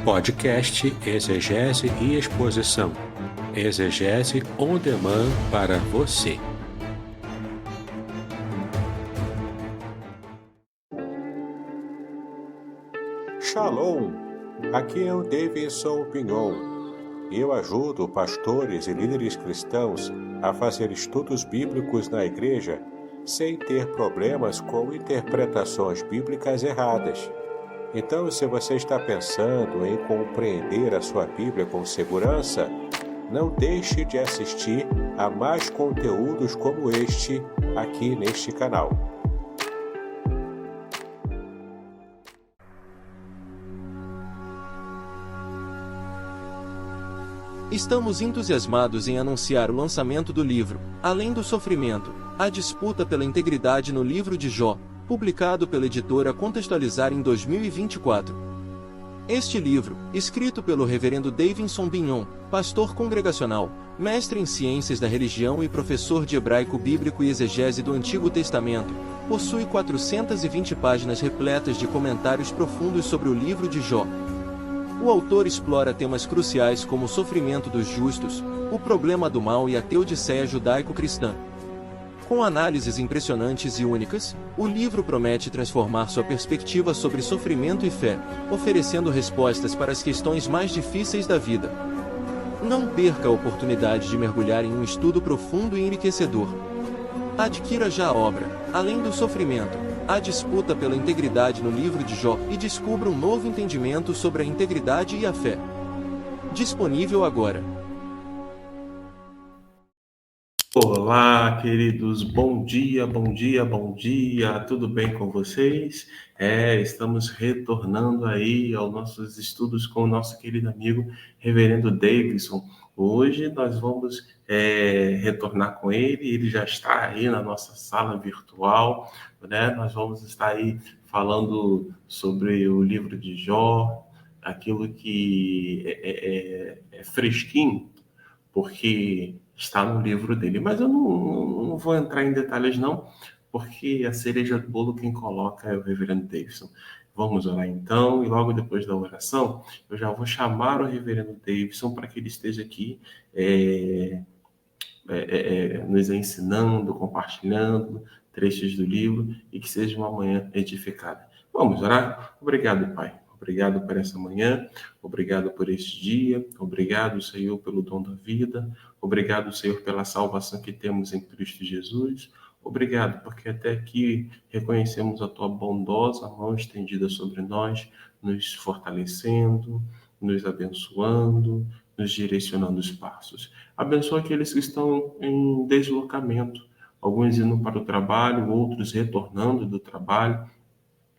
Podcast Exegese e Exposição. Exegese on demand para você. Shalom! Aqui é o Davidson Pignon. Eu ajudo pastores e líderes cristãos a fazer estudos bíblicos na igreja sem ter problemas com interpretações bíblicas erradas. Então, se você está pensando em compreender a sua Bíblia com segurança, não deixe de assistir a mais conteúdos como este aqui neste canal. Estamos entusiasmados em anunciar o lançamento do livro, Além do Sofrimento, a disputa pela integridade no livro de Jó, publicado pela editora Contextualizar em 2024. Este livro, escrito pelo reverendo Davidson Pignon, pastor congregacional, mestre em ciências da religião e professor de hebraico bíblico e exegese do Antigo Testamento, possui 420 páginas repletas de comentários profundos sobre o livro de Jó. O autor explora temas cruciais como o sofrimento dos justos, o problema do mal e a teodiceia judaico-cristã. Com análises impressionantes e únicas, o livro promete transformar sua perspectiva sobre sofrimento e fé, oferecendo respostas para as questões mais difíceis da vida. Não perca a oportunidade de mergulhar em um estudo profundo e enriquecedor. Adquira já a obra, Além do Sofrimento, a disputa pela integridade no livro de Jó e descubra um novo entendimento sobre a integridade e a fé. Disponível agora. Olá, queridos, bom dia, bom dia, bom dia, tudo bem com vocês? Estamos retornando aí aos nossos estudos com o nosso querido amigo Reverendo Davidson. Hoje nós vamos retornar com ele já está aí na nossa sala virtual, né? Nós vamos estar aí falando sobre o livro de Jó, aquilo que é fresquinho, porque está no livro dele. Mas eu não vou entrar em detalhes, não, porque a cereja do bolo quem coloca é o reverendo Davidson. Vamos orar então, e logo depois da oração, eu já vou chamar o reverendo Davidson para que ele esteja aqui nos ensinando, compartilhando trechos do livro e que seja uma manhã edificada. Vamos orar? Obrigado, Pai. Obrigado por essa manhã, obrigado por este dia, obrigado, Senhor, pelo dom da vida, obrigado, Senhor, pela salvação que temos em Cristo Jesus, obrigado, porque até aqui reconhecemos a Tua bondosa mão estendida sobre nós, nos fortalecendo, nos abençoando, nos direcionando os passos. Abençoa aqueles que estão em deslocamento, alguns indo para o trabalho, outros retornando do trabalho,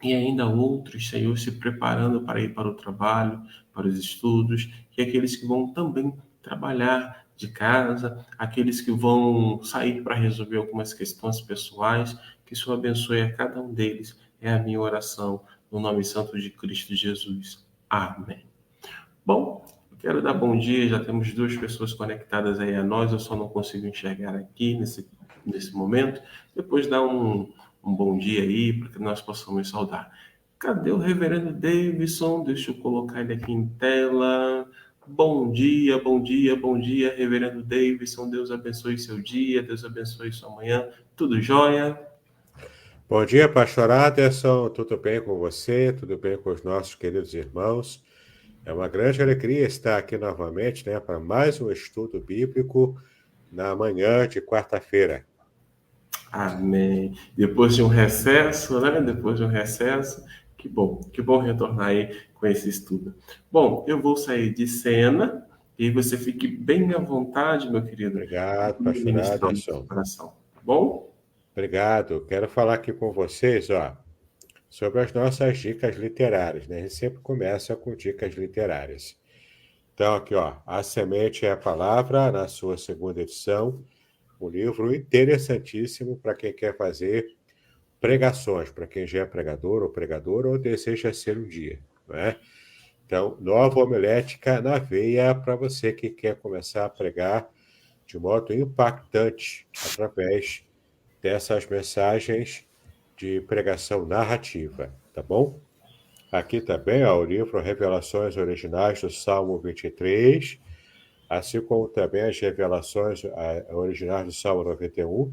e ainda outros, Senhor, se preparando para ir para o trabalho, para os estudos, e aqueles que vão também trabalhar de casa, aqueles que vão sair para resolver algumas questões pessoais, que o Senhor abençoe a cada um deles. É a minha oração, no nome santo de Cristo Jesus. Amém. Bom, eu quero dar bom dia, já temos 2 pessoas conectadas aí a nós, eu só não consigo enxergar aqui nesse momento. Depois dá um bom dia aí, para que nós possamos saudar. Cadê o reverendo Davidson? Deixa eu colocar ele aqui em tela. Bom dia, bom dia, bom dia, reverendo Davidson. Deus abençoe seu dia, Deus abençoe sua manhã. Tudo jóia? Bom dia, pastor Aderson. Tudo bem com você? Tudo bem com os nossos queridos irmãos? É uma grande alegria estar aqui novamente, né, para mais um estudo bíblico na manhã de quarta-feira. Amém. Depois de um recesso, né? Depois de um recesso, que bom retornar aí com esse estudo. Bom, eu vou sair de cena e você fique bem à vontade, meu querido. Obrigado, pastor Aderson. Tá bom? Obrigado. Quero falar aqui com vocês, sobre as nossas dicas literárias, né? A gente sempre começa com dicas literárias. Então, aqui, A Semente é a Palavra, na sua segunda edição, um livro interessantíssimo para quem quer fazer pregações, para quem já é pregador ou pregadora ou deseja ser um dia, não é? Então, nova homilética na veia para você que quer começar a pregar de modo impactante através dessas mensagens de pregação narrativa, tá bom? Aqui também, ó, o livro Revelações Originais do Salmo 23, assim como também as revelações originais do Salmo 91,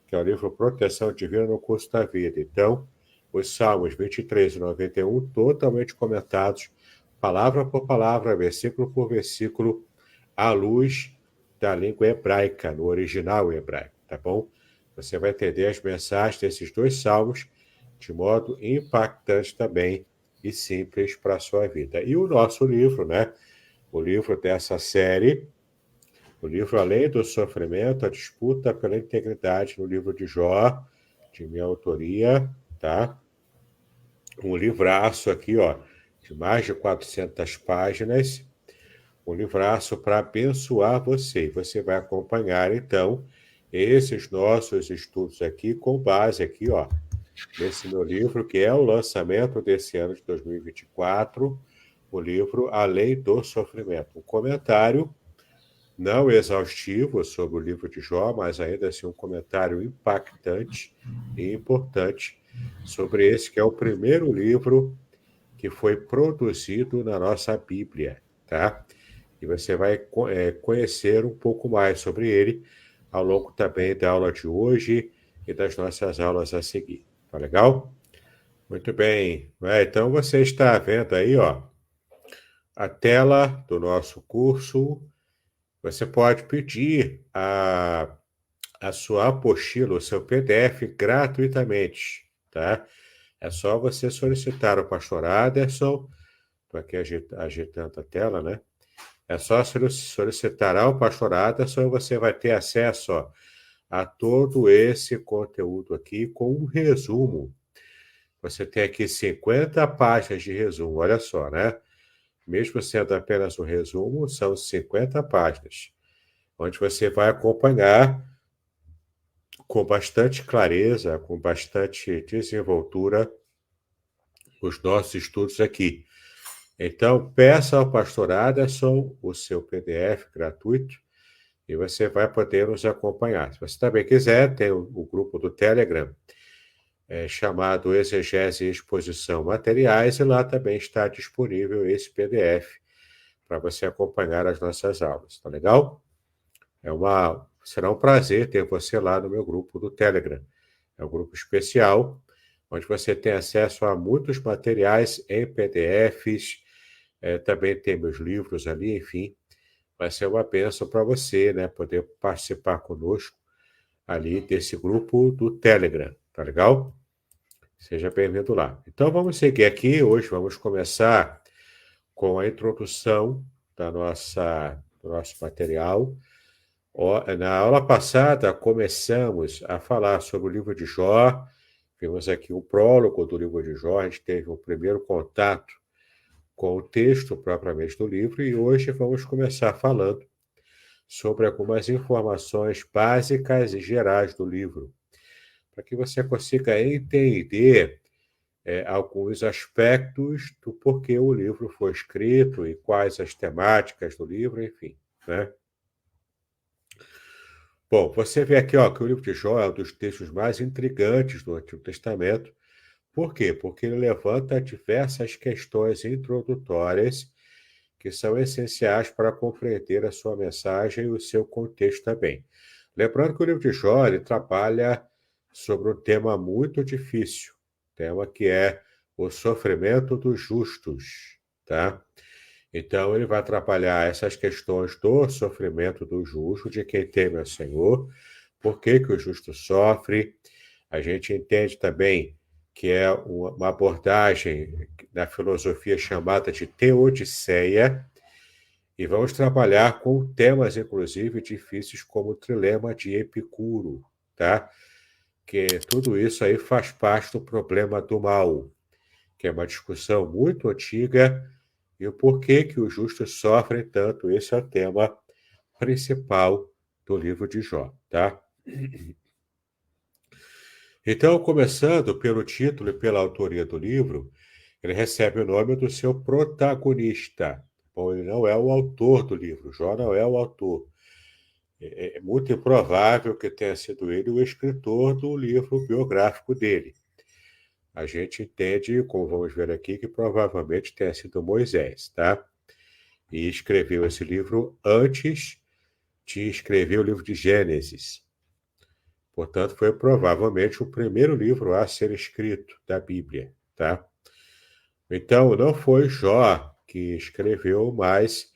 que é o livro Proteção Divina no Curso da Vida. Então, os Salmos 23 e 91, totalmente comentados, palavra por palavra, versículo por versículo, à luz da língua hebraica, no original hebraico, tá bom? Você vai entender as mensagens desses dois salmos de modo impactante também e simples para a sua vida. E o nosso livro, né? O livro dessa série, o livro Além do Sofrimento, a disputa pela integridade no livro de Jó, de minha autoria, tá? Um livraço aqui, ó, de mais de 400 páginas, um livraço para abençoar você. E você vai acompanhar, então, esses nossos estudos aqui com base aqui, ó, nesse meu livro, que é o lançamento desse ano de 2024, o livro Além do Sofrimento. Um comentário não exaustivo sobre o livro de Jó, mas ainda assim um comentário impactante e importante sobre esse que é o primeiro livro que foi produzido na nossa Bíblia, tá? E você vai conhecer um pouco mais sobre ele ao longo também da aula de hoje e das nossas aulas a seguir. Tá legal? Muito bem. Então você está vendo aí, ó, a tela do nosso curso. Você pode pedir a sua apostila, o seu PDF gratuitamente, tá? É só você solicitar ao pastor Aderson, estou aqui agitando a tela, né? É só solicitar ao pastor Aderson e você vai ter acesso, ó, a todo esse conteúdo aqui com um resumo. Você tem aqui 50 páginas de resumo, olha só, né? Mesmo sendo apenas um resumo, são 50 páginas, onde você vai acompanhar com bastante clareza, com bastante desenvoltura, os nossos estudos aqui. Então, peça ao pastor Aderson o seu PDF gratuito e você vai poder nos acompanhar. Se você também quiser, tem o grupo do Telegram, chamado Exegese e Exposição Materiais, e lá também está disponível esse PDF para você acompanhar as nossas aulas, tá legal? Será um prazer ter você lá no meu grupo do Telegram. É um grupo especial, onde você tem acesso a muitos materiais em PDFs, também tem meus livros ali, enfim. Vai ser uma bênção para você, né? Poder participar conosco ali desse grupo do Telegram, tá legal? Seja bem-vindo lá. Então vamos seguir aqui. Hoje vamos começar com a introdução do nosso material. Na aula passada, começamos a falar sobre o livro de Jó. Vimos aqui o prólogo do livro de Jó, a gente teve um primeiro contato com o texto propriamente do livro, e hoje vamos começar falando sobre algumas informações básicas e gerais do livro, para que você consiga entender alguns aspectos do porquê o livro foi escrito e quais as temáticas do livro, enfim, né? Bom, você vê aqui, ó, que o livro de Jó é um dos textos mais intrigantes do Antigo Testamento. Por quê? Porque ele levanta diversas questões introdutórias que são essenciais para compreender a sua mensagem e o seu contexto também. Lembrando que o livro de Jó ele trabalha sobre um tema muito difícil, tema que é o sofrimento dos justos, tá? Então, ele vai trabalhar essas questões do sofrimento do justo, de quem teme ao Senhor, por que que o justo sofre. A gente entende também que é uma abordagem na filosofia chamada de teodiceia, e vamos trabalhar com temas, inclusive, difíceis como o trilema de Epicuro, tá? Que tudo isso aí faz parte do problema do mal, que é uma discussão muito antiga, e o porquê que os justos sofrem tanto. Esse é o tema principal do livro de Jó, tá? Então, começando pelo título e pela autoria do livro, ele recebe o nome do seu protagonista. Bom, ele não é o autor do livro, Jó não é o autor. É muito improvável que tenha sido ele o escritor do livro biográfico dele. a gente entende, como vamos ver aqui, que provavelmente tenha sido Moisés, tá? E escreveu esse livro antes de escrever o livro de Gênesis. Portanto, foi provavelmente o primeiro livro a ser escrito da Bíblia, tá? Então, não foi Jó que escreveu, mas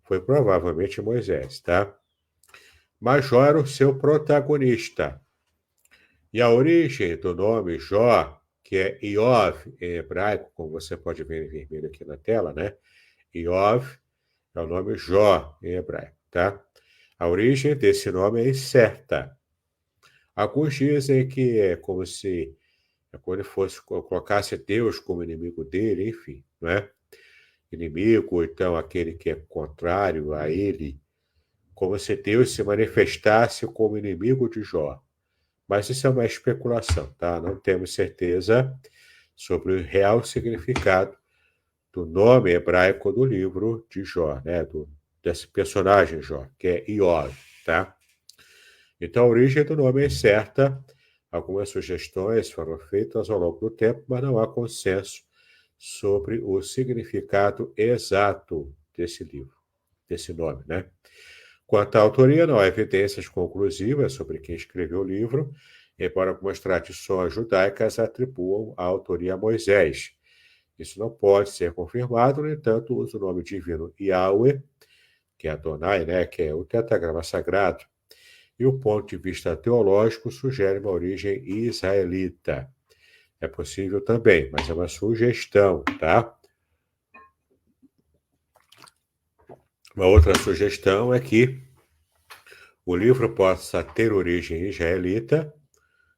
foi provavelmente Moisés, tá? Mas Jó era o seu protagonista. E a origem do nome Jó, que é Iov em hebraico, como você pode ver em vermelho aqui na tela, né? Iov é o nome Jó em hebraico, tá? A origem desse nome é incerta. Alguns dizem que é como se quando ele fosse colocasse Deus como inimigo dele, enfim, não é? Inimigo, ou então aquele que é contrário a ele, como se Deus se manifestasse como inimigo de Jó. Mas isso é uma especulação, tá? Não temos certeza sobre o real significado do nome hebraico do livro de Jó, né? Desse personagem Jó, que é Iov, tá? Então a origem do nome é certa. Algumas sugestões foram feitas ao longo do tempo, mas não há consenso sobre o significado exato desse livro, desse nome, né? Quanto à autoria, não há evidências conclusivas sobre quem escreveu o livro, embora algumas tradições judaicas atribuam a autoria a Moisés. Isso não pode ser confirmado, no entanto, usa o nome divino Yahweh, que é Adonai, né, que é o tetragrama sagrado, e o ponto de vista teológico sugere uma origem israelita. É possível também, mas é uma sugestão, tá? Uma outra sugestão é que o livro possa ter origem israelita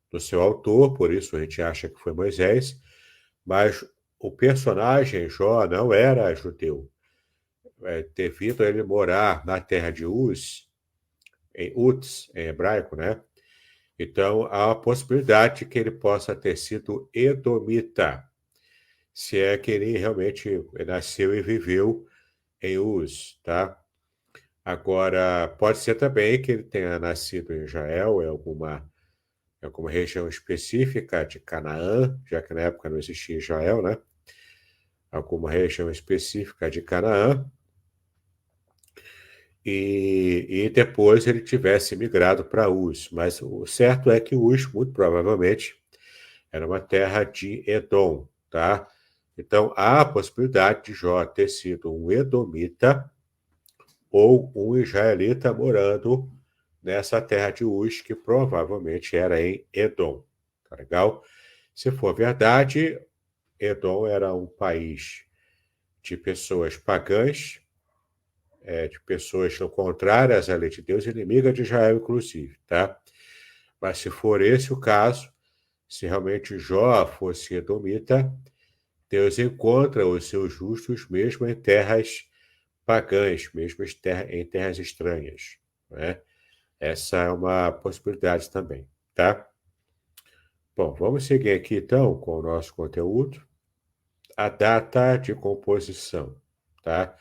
do seu autor, por isso a gente acha que foi Moisés, mas o personagem Jó não era judeu. Devido a ele morar na terra de Uz, em Uz, em hebraico, né? Então, há a possibilidade que ele possa ter sido edomita, se é que ele realmente nasceu e viveu em Uz, tá? Agora, pode ser também que ele tenha nascido em Israel, em alguma região específica de Canaã, já que na época não existia Israel, né? Alguma região específica de Canaã, e depois ele tivesse migrado para Uz. Mas o certo é que Uz, muito provavelmente, era uma terra de Edom, tá? Então, há a possibilidade de Jó ter sido um edomita ou um israelita morando nessa terra de Uz, que provavelmente era em Edom. Tá legal? Se for verdade, Edom era um país de pessoas pagãs, de pessoas contrárias à lei de Deus, inimiga de Israel, inclusive, tá? Mas se for esse o caso, se realmente Jó fosse edomita, Deus encontra os seus justos mesmo em terras pagãs, mesmo em terras estranhas, né? Essa é uma possibilidade também, tá? Bom, vamos seguir aqui então com o nosso conteúdo. A data de composição, tá?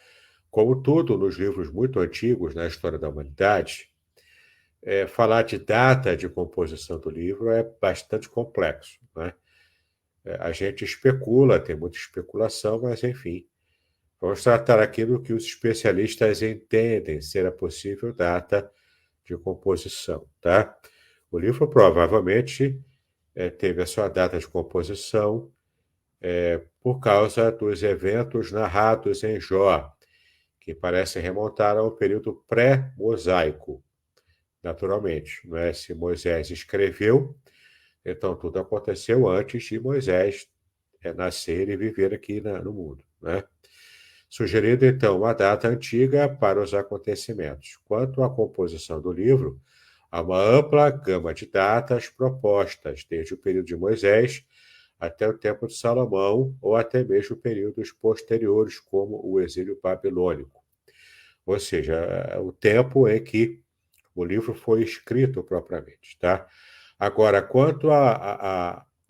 Como tudo nos livros muito antigos na história da humanidade, falar de data de composição do livro é bastante complexo, né? A gente especula, tem muita especulação, mas enfim, vamos tratar aqui do que os especialistas entendem ser a possível data de composição, tá? O livro provavelmente teve a sua data de composição por causa dos eventos narrados em Jó, que parecem remontar ao período pré-mosaico, naturalmente. Não é? Se Moisés escreveu, então tudo aconteceu antes de Moisés nascer e viver aqui no mundo, né? Sugerindo, então, uma data antiga para os acontecimentos. Quanto à composição do livro, há uma ampla gama de datas propostas, desde o período de Moisés até o tempo de Salomão, ou até mesmo períodos posteriores, como o exílio babilônico. Ou seja, o tempo em que o livro foi escrito propriamente, tá? Agora, quanto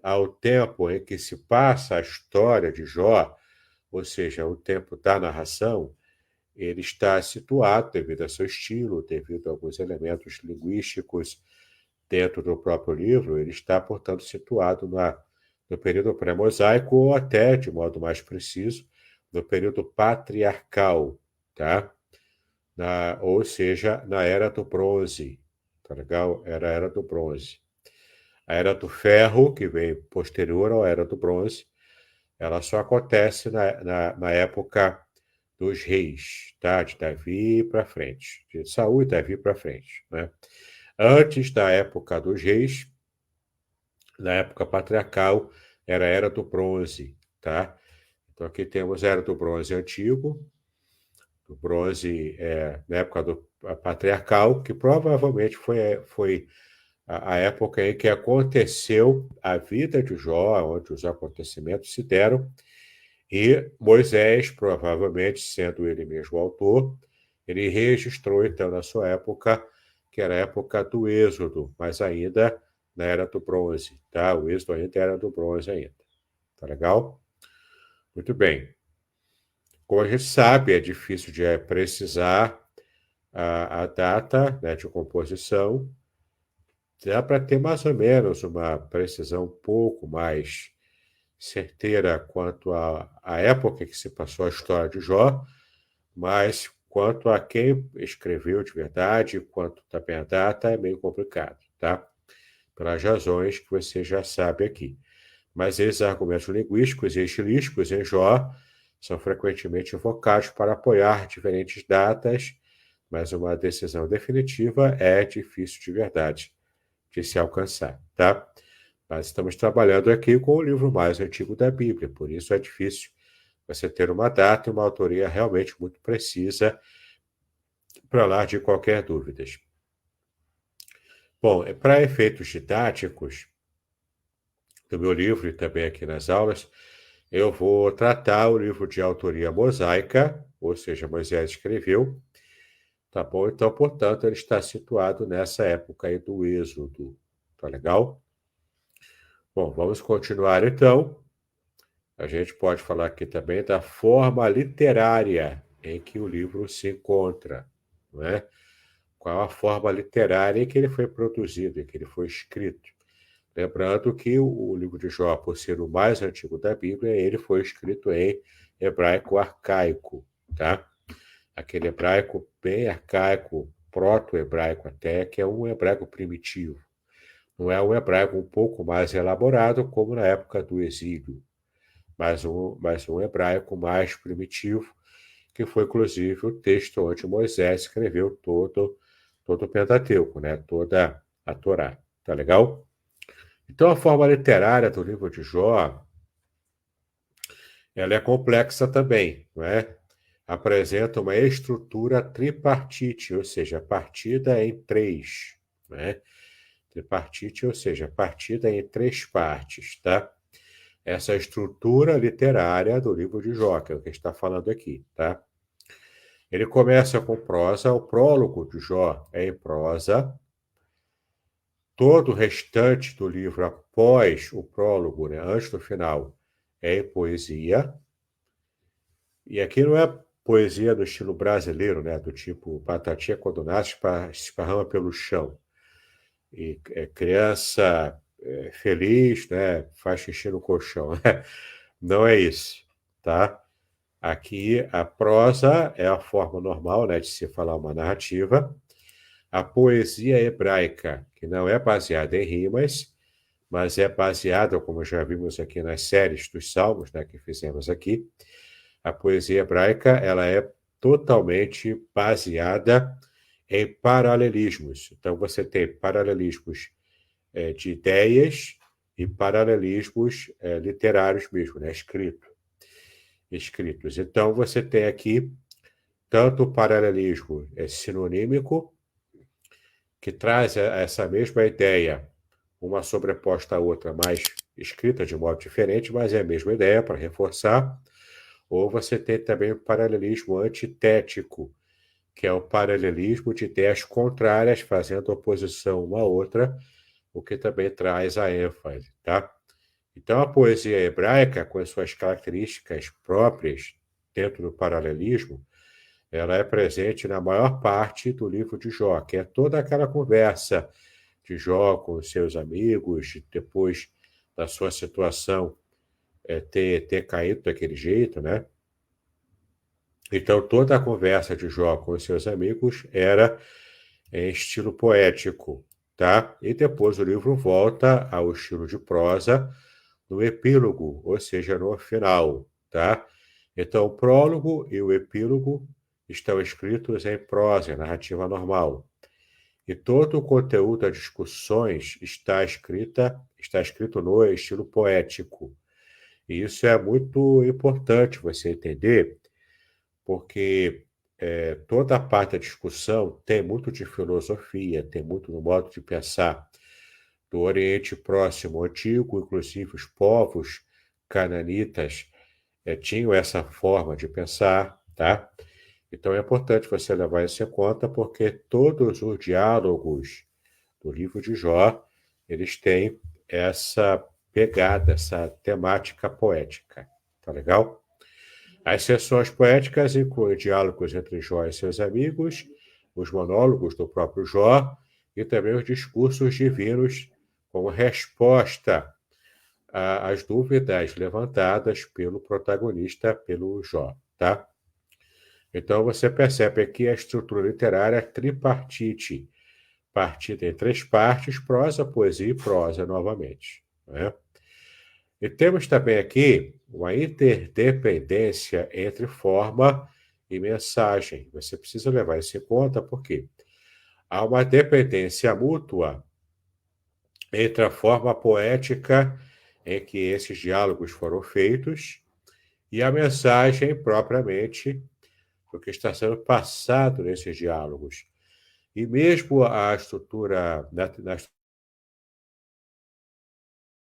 ao tempo em que se passa a história de Jó, ou seja, o tempo da narração, ele está situado, devido ao seu estilo, devido a alguns elementos linguísticos dentro do próprio livro, ele está, portanto, situado no período pré-mosaico ou até, de modo mais preciso, no período patriarcal, tá? Ou seja, na Era do Bronze, tá legal? Era a Era do Bronze. A Era do Ferro, que veio posterior à Era do Bronze, ela só acontece na época dos reis, tá? De Davi para frente, de Saul e Davi para frente, né? Antes da época dos reis, na época patriarcal, era a Era do Bronze, tá? Então aqui temos a Era do Bronze antigo, do bronze na época do patriarcal, que provavelmente foi a época em que aconteceu a vida de Jó, onde os acontecimentos se deram, e Moisés, provavelmente sendo ele mesmo o autor, ele registrou então na sua época, que era a época do Êxodo, mas ainda na Era do Bronze, tá? O Êxodo ainda era do Bronze ainda. Tá legal? Muito bem. Como a gente sabe, é difícil de precisar a data, né, de composição. Dá para ter mais ou menos uma precisão um pouco mais certeira quanto à época que se passou a história de Jó, mas quanto a quem escreveu de verdade, quanto também a data, é meio complicado, tá? Pelas razões que você já sabe aqui. Mas esses argumentos linguísticos e estilísticos em Jó são frequentemente invocados para apoiar diferentes datas, mas uma decisão definitiva é difícil de verdade de se alcançar, tá? Mas estamos trabalhando aqui com o livro mais antigo da Bíblia, por isso é difícil você ter uma data e uma autoria realmente muito precisa para lá de qualquer dúvida. Bom, para efeitos didáticos do meu livro e também aqui nas aulas, eu vou tratar o livro de autoria mosaica, ou seja, Moisés escreveu, tá bom? Então, portanto, ele está situado nessa época aí do Êxodo, tá legal? Bom, vamos continuar então. A gente pode falar aqui também da forma literária em que o livro se encontra, não é? Qual a forma literária em que ele foi produzido, em que ele foi escrito. Lembrando que o livro de Jó, por ser o mais antigo da Bíblia, ele foi escrito em hebraico arcaico, tá? Aquele hebraico bem arcaico, proto-hebraico até, que é um hebraico primitivo. Não é um hebraico um pouco mais elaborado, como na época do exílio, mas um hebraico mais primitivo, que foi, inclusive, o texto onde Moisés escreveu todo o Pentateuco, né? Toda a Torá. Tá legal? Então, a forma literária do livro de Jó, ela é complexa também, não é? Apresenta uma estrutura tripartite, ou seja, partida em três, né? Tripartite, ou seja, partida em três partes, tá? Essa estrutura literária do livro de Jó, que é o que está falando aqui, tá? Ele começa com prosa, o prólogo de Jó é em prosa, todo o restante do livro após o prólogo, né, antes do final, é em poesia, e aqui não é poesia do estilo brasileiro, né, do tipo batatinha quando nasce esparrama pelo chão, e criança feliz, né, faz xixi no colchão. Não é isso, tá? Aqui a prosa é a forma normal, né, de se falar uma narrativa. A poesia hebraica, que não é baseada em rimas, mas é baseada, como já vimos aqui nas séries dos Salmos, né, que fizemos aqui, a poesia hebraica ela é totalmente baseada em paralelismos. Então, você tem paralelismos de ideias e paralelismos literários mesmo, né, escritos. Então, você tem aqui tanto o paralelismo sinonímico, que traz essa mesma ideia, uma sobreposta à outra, mas escrita de modo diferente, mas é a mesma ideia para reforçar. Ou você tem também o paralelismo antitético, que é o paralelismo de ideias contrárias, fazendo oposição uma à outra, o que também traz a ênfase, tá? Então, a poesia hebraica, com as suas características próprias dentro do paralelismo, ela é presente na maior parte do livro de Jó, que é toda aquela conversa de Jó com os seus amigos, depois da sua situação ter caído daquele jeito, né? Então, toda a conversa de Jó com os seus amigos era em estilo poético, tá? E depois o livro volta ao estilo de prosa no epílogo, ou seja, no final, tá? Então, o prólogo e o epílogo estão escritos em prosa, em narrativa normal. E todo o conteúdo das discussões está escrito no estilo poético. E isso é muito importante você entender, porque toda a parte da discussão tem muito de filosofia, tem muito no modo de pensar do Oriente Próximo Antigo, inclusive os povos cananitas tinham essa forma de pensar, tá? Então é importante você levar isso em conta, porque todos os diálogos do livro de Jó, eles têm essa pegada, essa temática poética, tá legal? As sessões poéticas incluem diálogos entre Jó e seus amigos, os monólogos do próprio Jó e também os discursos divinos como resposta às dúvidas levantadas pelo protagonista, pelo Jó, tá? Então você percebe aqui a estrutura literária tripartite, partida em três partes, prosa, poesia e prosa novamente, né? E temos também aqui uma interdependência entre forma e mensagem. Você precisa levar isso em conta porque há uma dependência mútua entre a forma poética em que esses diálogos foram feitos e a mensagem propriamente do que está sendo passado nesses diálogos. E mesmo a estrutura, na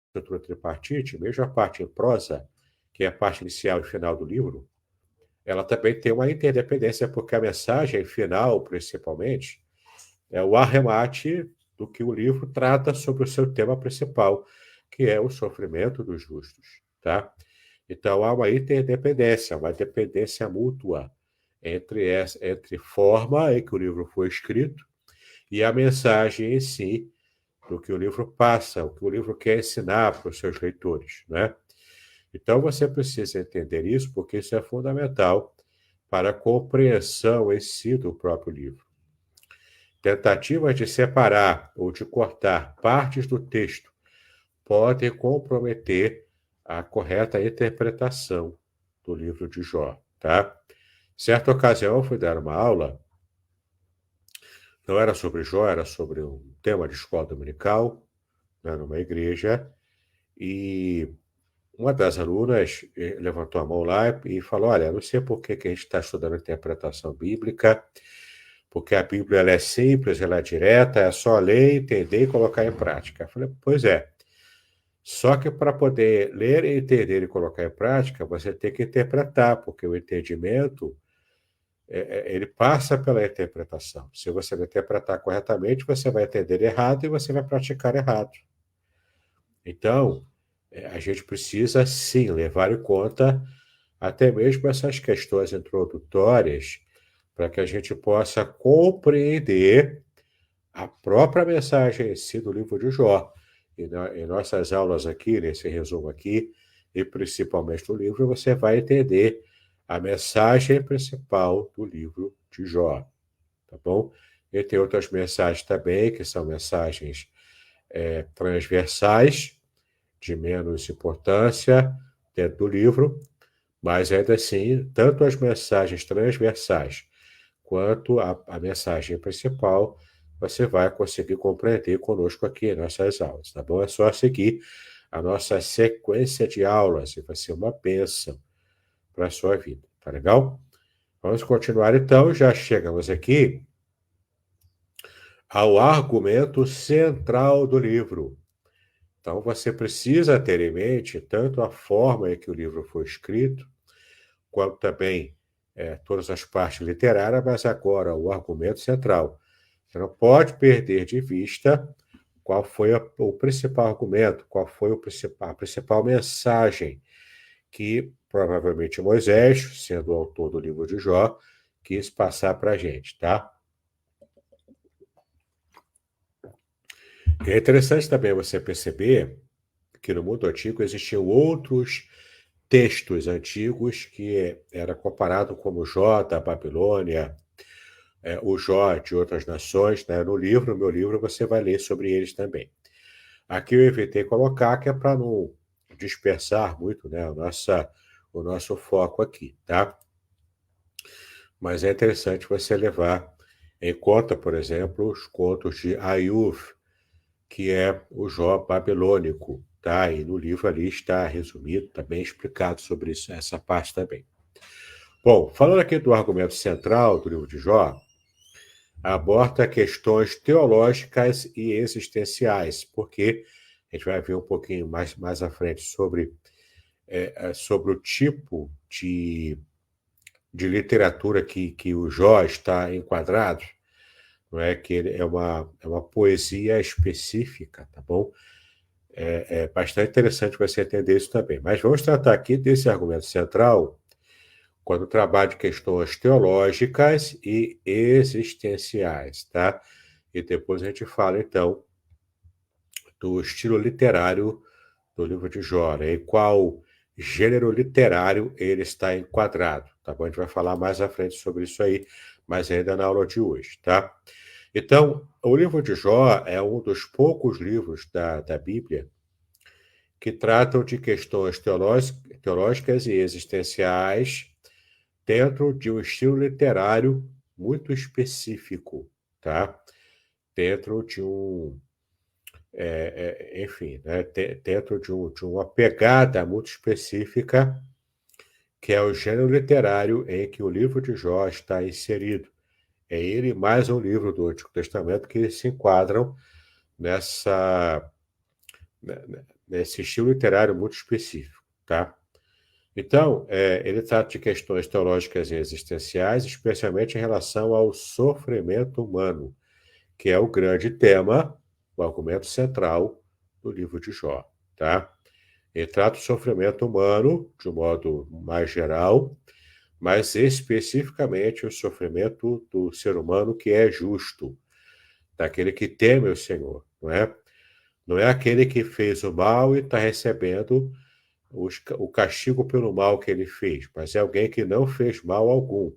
estrutura tripartite, mesmo a parte em prosa, que é a parte inicial e final do livro, ela também tem uma interdependência, porque a mensagem final, principalmente, é o arremate do que o livro trata sobre o seu tema principal, que é o sofrimento dos justos, tá? Então, há uma interdependência, uma dependência mútua entre forma em que o livro foi escrito e a mensagem em si do que o livro passa, o que o livro quer ensinar para os seus leitores, né? Então, você precisa entender isso, porque isso é fundamental para a compreensão em si do próprio livro. Tentativas de separar ou de cortar partes do texto podem comprometer a correta interpretação do livro de Jó, tá? Certa ocasião, eu fui dar uma aula, não era sobre Jó, era sobre um tema de escola dominical, né, numa igreja, e uma das alunas levantou a mão lá e falou: olha, não sei por que a gente está estudando interpretação bíblica, porque a Bíblia ela é simples, ela é direta, é só ler, entender e colocar em prática. Eu falei: pois é. Só que para poder ler, entender e colocar em prática, você tem que interpretar, porque o entendimento ele passa pela interpretação. Se você não interpretar corretamente, você vai entender errado e você vai praticar errado. Então, a gente precisa, sim, levar em conta até mesmo essas questões introdutórias para que a gente possa compreender a própria mensagem em si do livro de Jó. E em nossas aulas aqui, nesse resumo aqui, e principalmente no livro, você vai entender a mensagem principal do livro de Jó, tá bom? E tem outras mensagens também, que são mensagens transversais, de menos importância dentro do livro, mas ainda assim, tanto as mensagens transversais quanto a mensagem principal, você vai conseguir compreender conosco aqui em nossas aulas, tá bom? É só seguir a nossa sequência de aulas e vai ser uma bênção para a sua vida, tá legal? Vamos continuar então, já chegamos aqui ao argumento central do livro. Então, você precisa ter em mente tanto a forma em que o livro foi escrito, quanto também todas as partes literárias, mas agora o argumento central. Você não pode perder de vista qual foi o principal argumento, qual foi a principal mensagem que provavelmente Moisés, sendo o autor do livro de Jó, quis passar para a gente, tá? É interessante também você perceber que no mundo antigo existiam outros textos antigos que era comparado como Jó da Babilônia, o Jó de outras nações, né? No meu livro, você vai ler sobre eles também. Aqui eu evitei colocar, que é para não dispersar muito, né, o nosso foco aqui, tá? Mas é interessante você levar em conta, por exemplo, os contos de Ayub, que é o Jó babilônico, tá? E no livro ali está resumido, está bem explicado sobre isso, essa parte também. Bom, falando aqui do argumento central do livro de Jó, aborda questões teológicas e existenciais, porque a gente vai ver um pouquinho mais à frente sobre o tipo de literatura que o Jó está enquadrado, não é? Que ele é uma poesia específica, tá bom? É bastante interessante você entender isso também. Mas vamos tratar aqui desse argumento central quando trabalha de questões teológicas e existenciais, tá? E depois a gente fala, então, do estilo literário do livro de Jó, né? E qual gênero literário ele está enquadrado, tá bom? A gente vai falar mais à frente sobre isso aí, mas ainda na aula de hoje, tá? Então, o livro de Jó é um dos poucos livros da Bíblia que tratam de questões teológicas e existenciais dentro de um estilo literário muito específico, tá? Dentro de enfim, né? Dentro de uma pegada muito específica, que é o gênero literário em que o livro de Jó está inserido. É ele mais um livro do Antigo Testamento que se enquadram nesse estilo literário muito específico, tá? Então, ele trata de questões teológicas e existenciais, especialmente em relação ao sofrimento humano, que é o grande tema, o argumento central do livro de Jó, tá? Ele trata o sofrimento humano de um modo mais geral, mas especificamente o sofrimento do ser humano que é justo, daquele que teme o Senhor, não é? Não é aquele que fez o mal e está recebendo o castigo pelo mal que ele fez, mas é alguém que não fez mal algum.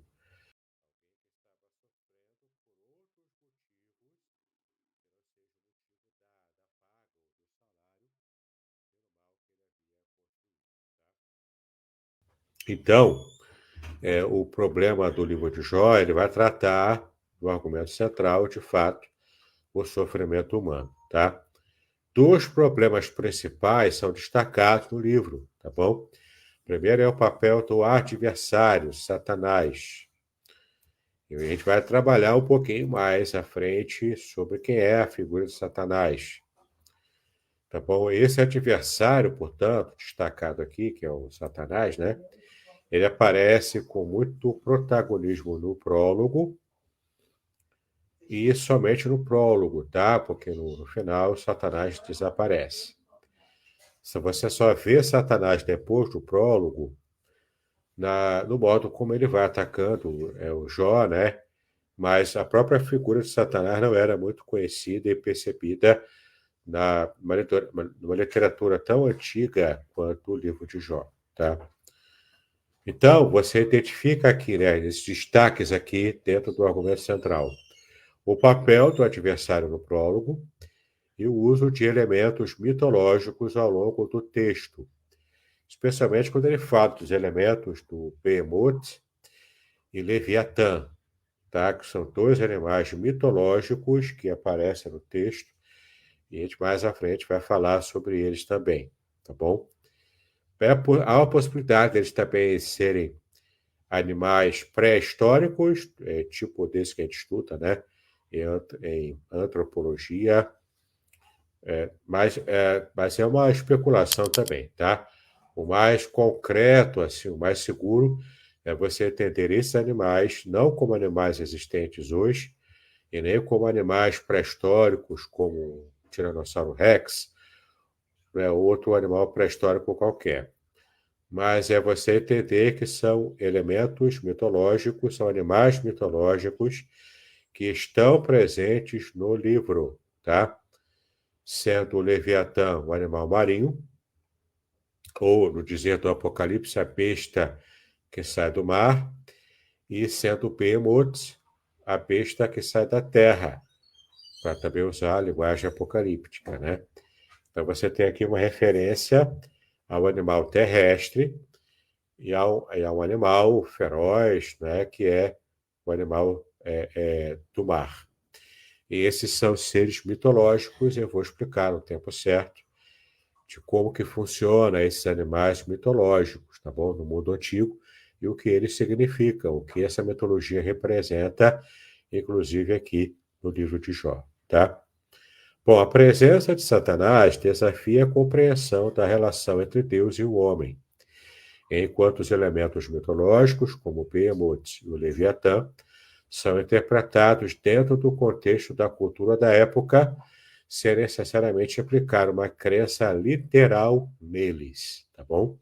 Então, o problema do livro de Jó, ele vai tratar do argumento central, de fato, o sofrimento humano, tá? Dois problemas principais são destacados no livro, tá bom? Primeiro é o papel do adversário, Satanás. E a gente vai trabalhar um pouquinho mais à frente sobre quem é a figura de Satanás. Tá bom? Esse adversário, portanto, destacado aqui, que é o Satanás, né? Ele aparece com muito protagonismo no prólogo e somente no prólogo, tá? Porque no final Satanás desaparece. Se você só vê Satanás depois do prólogo, no modo como ele vai atacando o Jó, né? Mas a própria figura de Satanás não era muito conhecida e percebida numa literatura tão antiga quanto o livro de Jó, tá? Então, você identifica aqui, né, esses destaques aqui dentro do argumento central. O papel do adversário no prólogo e o uso de elementos mitológicos ao longo do texto, especialmente quando ele fala dos elementos do Behemoth e Leviatã, tá? Que são dois animais mitológicos que aparecem no texto, e a gente mais à frente vai falar sobre eles também, tá bom? Há a possibilidade deles também serem animais pré-históricos, tipo desse que a gente estuda, né? Em antropologia, mas é uma especulação também, tá? O mais concreto, assim, o mais seguro é você entender esses animais não como animais existentes hoje, e nem como animais pré-históricos, como o Tiranossauro Rex, né, ou outro animal pré-histórico qualquer. Mas é você entender que são elementos mitológicos, são animais mitológicos que estão presentes no livro, tá? Sendo o Leviatã um animal marinho, ou no dizer do Apocalipse, a besta que sai do mar, e sendo o Behemoth, a besta que sai da terra, para também usar a linguagem apocalíptica, né? Então você tem aqui uma referência ao animal terrestre e a um animal feroz, né, que é o animal do mar. E esses são seres mitológicos, e eu vou explicar no tempo certo de como que funciona esses animais mitológicos, tá bom? No mundo antigo, e o que eles significam, o que essa mitologia representa, inclusive aqui no livro de Jó, tá? Bom, a presença de Satanás desafia a compreensão da relação entre Deus e o homem, enquanto os elementos mitológicos, como o Behemoth e o Leviatã, são interpretados dentro do contexto da cultura da época, sem necessariamente aplicar uma crença literal neles, tá bom?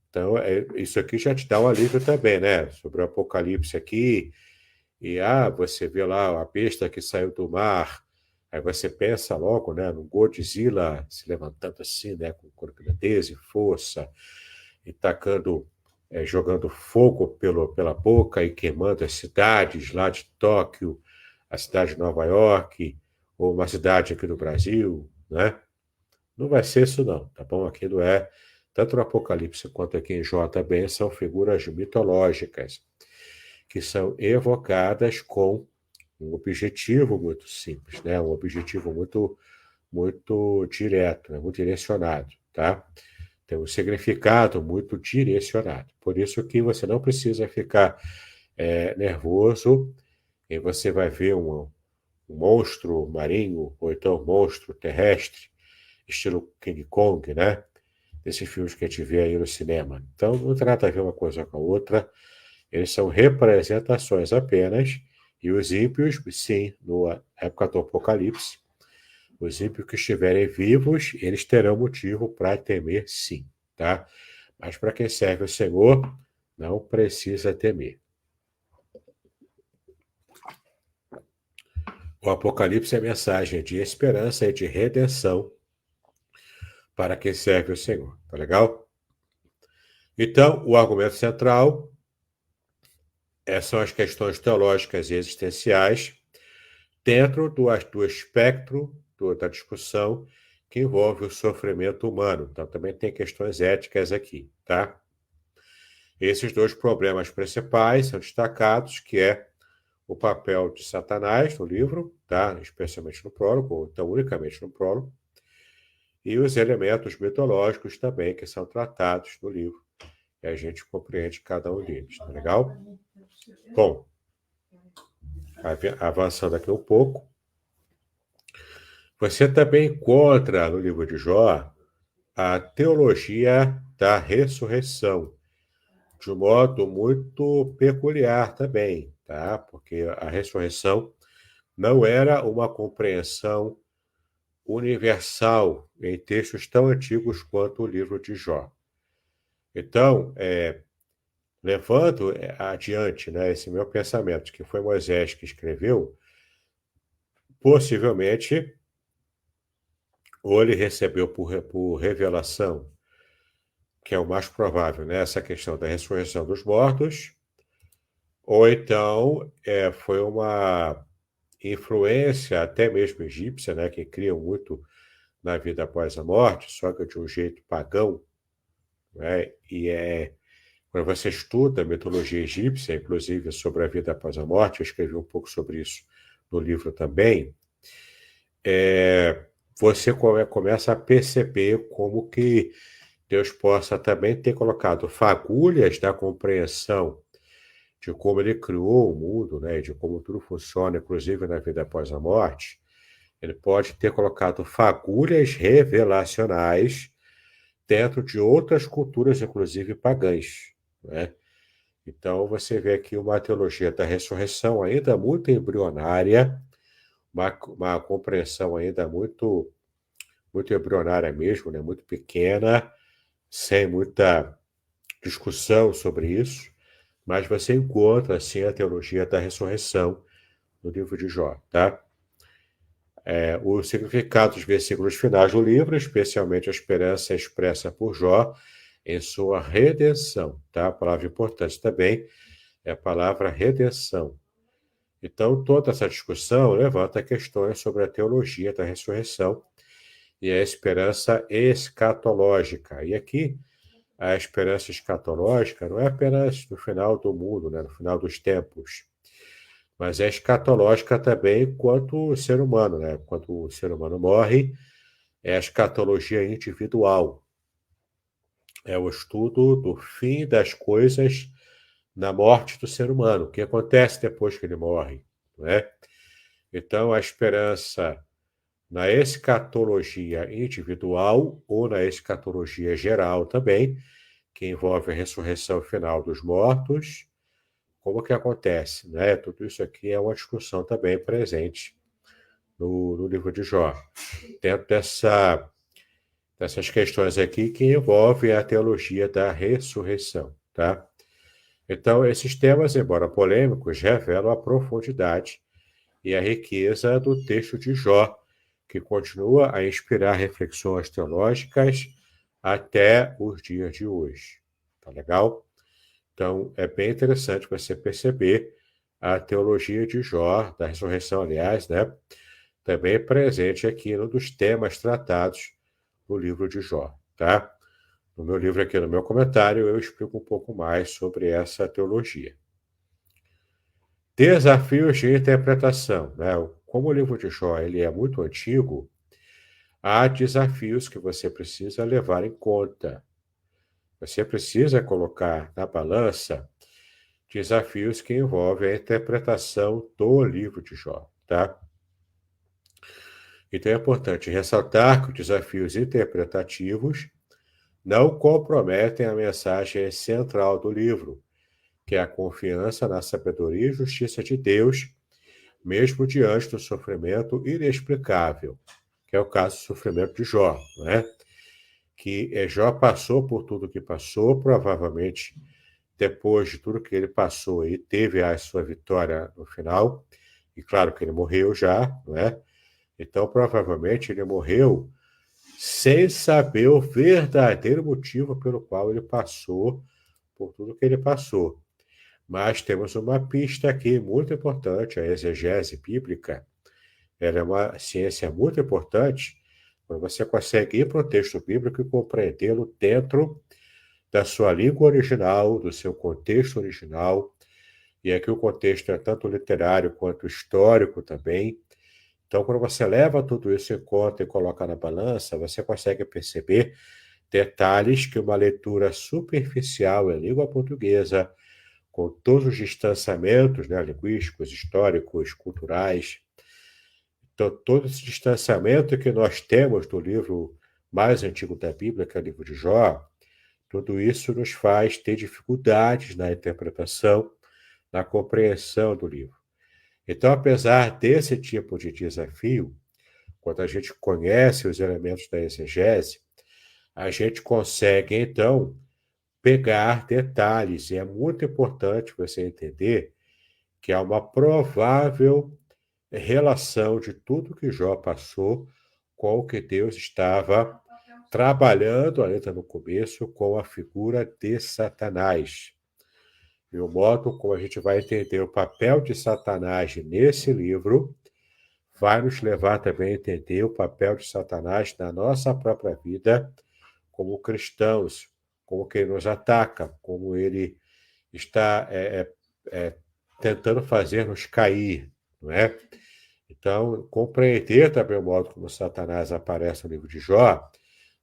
Então, isso aqui já te dá um alívio também, né? Sobre o Apocalipse aqui, e você vê lá a besta que saiu do mar, aí você pensa logo, né, no Godzilla se levantando assim, né, com grandeza e força, e tacando, jogando fogo pela boca e queimando as cidades lá de Tóquio, a cidade de Nova York, ou uma cidade aqui do Brasil, né? Não vai ser isso não, tá bom? Aquilo tanto no Apocalipse quanto aqui em Jó também, são figuras mitológicas, que são evocadas com um objetivo muito simples, né? Um objetivo muito, muito direto, né? Muito direcionado, tá? Tem um significado muito direcionado. Por isso que você não precisa ficar nervoso e você vai ver um monstro marinho ou então um monstro terrestre, estilo King Kong, né? Desses filmes que a gente vê aí no cinema. Então, não tem nada a ver uma coisa com a outra. Eles são representações apenas. E os ímpios, sim, na época do Apocalipse, os ímpios que estiverem vivos, eles terão motivo para temer, sim, tá? Mas para quem serve o Senhor, não precisa temer. O Apocalipse é mensagem de esperança e de redenção para quem serve o Senhor, tá legal? Então, o argumento central são as questões teológicas e existenciais dentro do espectro da discussão que envolve o sofrimento humano. Então, também tem questões éticas aqui, tá? Esses dois problemas principais são destacados, que é o papel de Satanás no livro, tá? Especialmente no prólogo, ou então unicamente no prólogo, e os elementos mitológicos também que são tratados no livro, e a gente compreende cada um deles, tá legal? Bom, avançando aqui um pouco, você também encontra no livro de Jó a teologia da ressurreição, de um modo muito peculiar também, tá? Porque a ressurreição não era uma compreensão universal em textos tão antigos quanto o livro de Jó. Então, levando adiante, né, esse meu pensamento, que foi Moisés que escreveu, possivelmente, ou ele recebeu por revelação, que é o mais provável, né, essa questão da ressurreição dos mortos, ou então foi uma influência até mesmo egípcia, né, que cria muito na vida após a morte, só que de um jeito pagão, né, quando você estuda a mitologia egípcia, inclusive sobre a vida após a morte, eu escrevi um pouco sobre isso no livro também, você começa a perceber como que Deus possa também ter colocado fagulhas da compreensão de como ele criou o mundo, né, de como tudo funciona, inclusive na vida após a morte. Ele pode ter colocado fagulhas revelacionais dentro de outras culturas, inclusive pagãs, né? Então, você vê aqui uma teologia da ressurreição ainda muito embrionária, uma compreensão ainda muito, muito embrionária mesmo, né? Muito pequena, sem muita discussão sobre isso, mas você encontra, assim, a teologia da ressurreição no livro de Jó, tá? O significado dos versículos finais do livro, especialmente a esperança expressa por Jó em sua redenção, tá? A palavra importante também é a palavra redenção. Então, toda essa discussão levanta questões sobre a teologia da ressurreição e a esperança escatológica. E aqui, a esperança escatológica não é apenas no final do mundo, né? No final dos tempos, mas é escatológica também quanto o ser humano, né? Quando o ser humano morre, é a escatologia individual. É o estudo do fim das coisas na morte do ser humano, o que acontece depois que ele morre, não é? Então, a esperança na escatologia individual ou na escatologia geral também, que envolve a ressurreição final dos mortos, como que acontece, né? Tudo isso aqui é uma discussão também presente no livro de Jó, dentro dessas questões aqui que envolvem a teologia da ressurreição, tá? Então, esses temas, embora polêmicos, revelam a profundidade e a riqueza do texto de Jó, que continua a inspirar reflexões teológicas até os dias de hoje. Tá legal? Então, é bem interessante você perceber a teologia de Jó, da ressurreição, aliás, né? Também presente aqui no dos temas tratados no livro de Jó, tá? No meu livro aqui, no meu comentário, eu explico um pouco mais sobre essa teologia. Desafios de interpretação, né? Como o livro de Jó ele é muito antigo, há desafios que você precisa levar em conta. Você precisa colocar na balança desafios que envolvem a interpretação do livro de Jó, tá? Então é importante ressaltar que os desafios interpretativos não comprometem a mensagem central do livro, que é a confiança na sabedoria e justiça de Deus, mesmo diante do sofrimento inexplicável, que é o caso do sofrimento de Jó, né? Que Jó passou por tudo que passou, provavelmente depois de tudo que ele passou, ele teve a sua vitória no final, e claro que ele morreu já, não é? Então, provavelmente, ele morreu sem saber o verdadeiro motivo pelo qual ele passou por tudo que ele passou. Mas temos uma pista aqui muito importante, a exegese bíblica. Ela é uma ciência muito importante, quando você consegue ir para o texto bíblico e compreendê-lo dentro da sua língua original, do seu contexto original. E aqui o contexto é tanto literário quanto histórico também. Então, quando você leva tudo isso em conta e coloca na balança, você consegue perceber detalhes que uma leitura superficial em língua portuguesa, com todos os distanciamentos, né, linguísticos, históricos, culturais. Então, todo esse distanciamento que nós temos do livro mais antigo da Bíblia, que é o livro de Jó, tudo isso nos faz ter dificuldades na interpretação, na compreensão do livro. Então, apesar desse tipo de desafio, quando a gente conhece os elementos da exegese, a gente consegue, então, pegar detalhes. E é muito importante você entender que há uma provável relação de tudo que Jó passou com o que Deus estava trabalhando, ainda no começo, com a figura de Satanás. E o modo como a gente vai entender o papel de Satanás nesse livro vai nos levar também a entender o papel de Satanás na nossa própria vida como cristãos, como que ele nos ataca, como ele está tentando fazer-nos cair, não é? Então, compreender também o modo como Satanás aparece no livro de Jó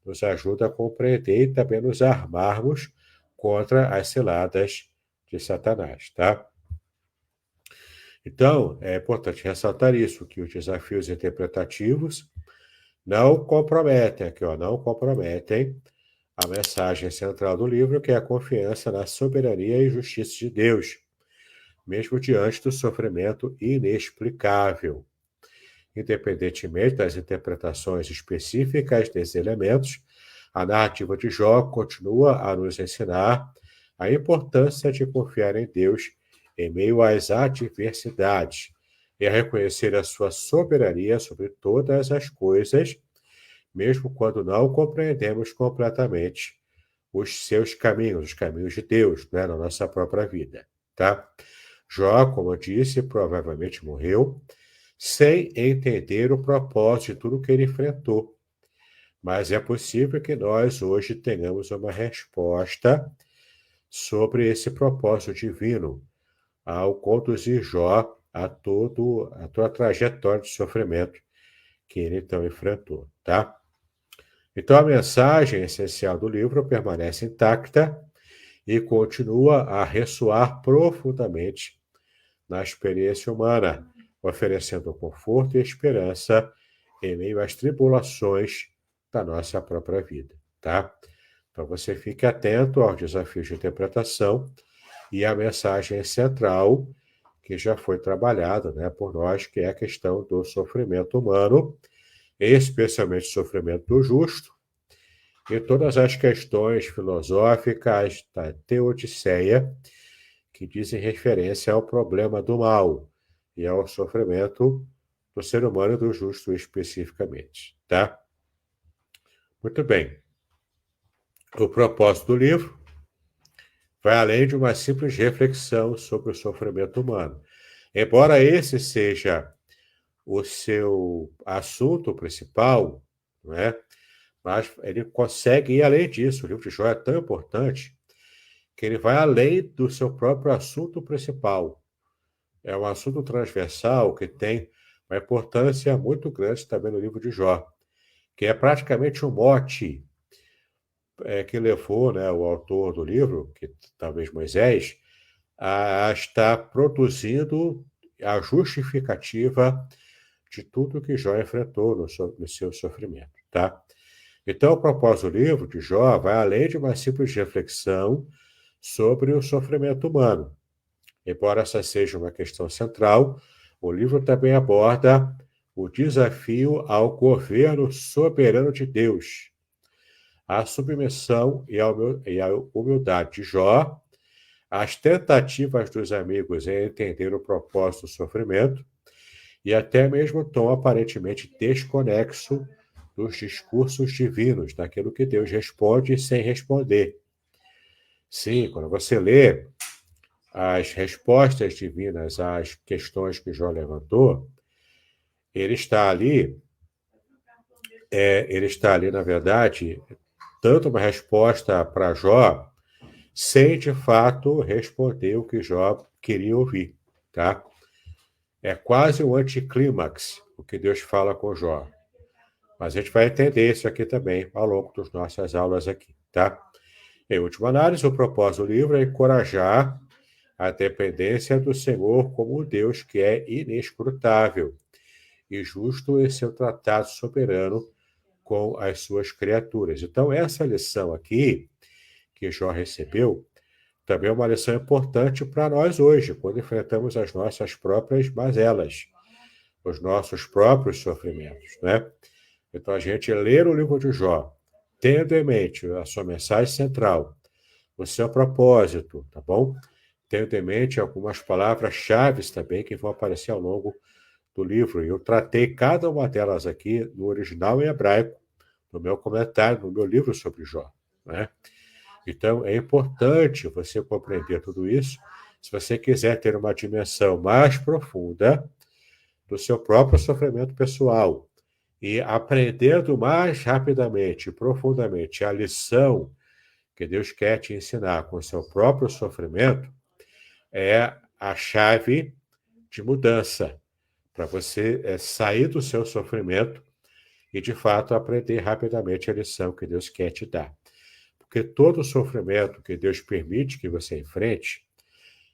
nos ajuda a compreender e também nos armarmos contra as ciladas de Satanás, tá? Então, é importante ressaltar isso, que os desafios interpretativos não comprometem, aqui, ó, não comprometem a mensagem central do livro, que é a confiança na soberania e justiça de Deus, mesmo diante do sofrimento inexplicável. Independentemente das interpretações específicas desses elementos, a narrativa de Jó continua a nos ensinar a importância de confiar em Deus em meio às adversidades, e a reconhecer a sua soberania sobre todas as coisas, mesmo quando não compreendemos completamente os seus caminhos, os caminhos de Deus, né, na nossa própria vida, tá? Jó, como eu disse, provavelmente morreu sem entender o propósito de tudo que ele enfrentou. Mas é possível que nós hoje tenhamos uma resposta sobre esse propósito divino ao conduzir Jó a toda a trajetória de sofrimento que ele então enfrentou, tá? Então a mensagem essencial do livro permanece intacta e continua a ressoar profundamente na experiência humana, oferecendo conforto e esperança em meio às tribulações da nossa própria vida, tá? Então você fique atento aos desafios de interpretação e à mensagem central que já foi trabalhada, né, por nós, que é a questão do sofrimento humano, especialmente o sofrimento do justo, e todas as questões filosóficas da Teodiceia que dizem referência ao problema do mal e ao sofrimento do ser humano e do justo especificamente, tá? Muito bem. O propósito do livro vai além de uma simples reflexão sobre o sofrimento humano. Embora esse seja o seu assunto principal, não é? Mas ele consegue ir além disso. O livro de Jó é tão importante que ele vai além do seu próprio assunto principal. É um assunto transversal que tem uma importância muito grande também no livro de Jó, que é praticamente um mote que levou, né, o autor do livro, que talvez Moisés, a estar produzindo a justificativa de tudo que Jó enfrentou no seu sofrimento, tá? Então, o propósito do livro de Jó vai além de uma simples reflexão sobre o sofrimento humano. Embora essa seja uma questão central, o livro também aborda o desafio ao governo soberano de Deus, a submissão e a humildade de Jó, as tentativas dos amigos em entender o propósito do sofrimento e até mesmo o tom aparentemente desconexo dos discursos divinos, daquilo que Deus responde sem responder. Sim, quando você lê as respostas divinas às questões que Jó levantou, ele está ali, na verdade, tanto uma resposta para Jó, sem de fato responder o que Jó queria ouvir, tá? É quase um anticlímax o que Deus fala com Jó. Mas a gente vai entender isso aqui também ao longo das nossas aulas aqui, tá? Em última análise, o propósito do livro é encorajar a dependência do Senhor como um Deus que é inescrutável e justo em seu tratado soberano com as suas criaturas. Então, essa lição aqui que Jó recebeu também é uma lição importante para nós hoje, quando enfrentamos as nossas próprias mazelas, os nossos próprios sofrimentos, né? Então, a gente ler o livro de Jó, tendo em mente a sua mensagem central, o seu propósito, tá bom? Tendo em mente algumas palavras-chave também que vão aparecer ao longo do livro. Eu tratei cada uma delas aqui no original em hebraico, no meu comentário, no meu livro sobre Jó, né? Então, é importante você compreender tudo isso se você quiser ter uma dimensão mais profunda do seu próprio sofrimento pessoal e aprendendo mais rapidamente e profundamente a lição que Deus quer te ensinar com o seu próprio sofrimento, é a chave de mudança para você sair do seu sofrimento e, de fato, aprender rapidamente a lição que Deus quer te dar. Porque todo sofrimento que Deus permite que você enfrente,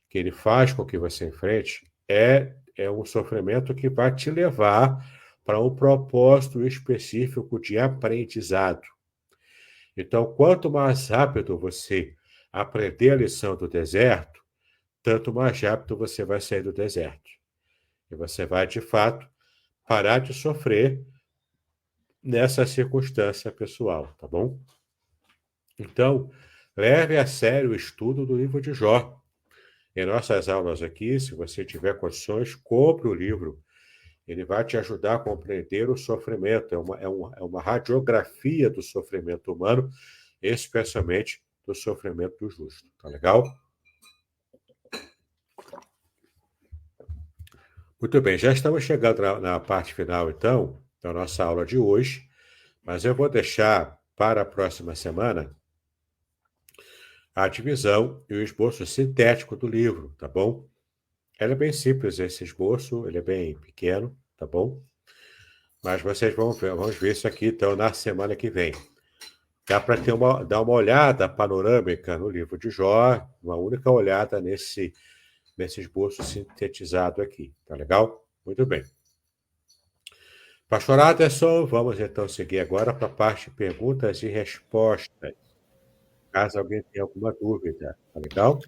que Ele faz com que você enfrente, é um sofrimento que vai te levar para um propósito específico de aprendizado. Então, quanto mais rápido você aprender a lição do deserto, tanto mais rápido você vai sair do deserto. E você vai, de fato, parar de sofrer nessa circunstância pessoal, tá bom? Então, leve a sério o estudo do livro de Jó Em nossas aulas aqui, se você tiver condições, compre o livro. Ele vai te ajudar a compreender o sofrimento. É uma radiografia do sofrimento humano, especialmente do sofrimento do justo. Tá legal? Muito bem, já estamos chegando na parte final, então, da nossa aula de hoje, mas eu vou deixar para a próxima semana a divisão e o esboço sintético do livro, tá bom? Ele é bem simples, esse esboço, ele é bem pequeno, tá bom? Mas vocês vamos ver isso aqui, então, na semana que vem. Dá para dar uma olhada panorâmica no livro de Jó, uma única olhada nesse esboço sintetizado aqui, tá legal? Muito bem. Pastor Aderson, vamos então seguir agora para a parte de perguntas e respostas. Caso alguém tenha alguma dúvida, tá legal?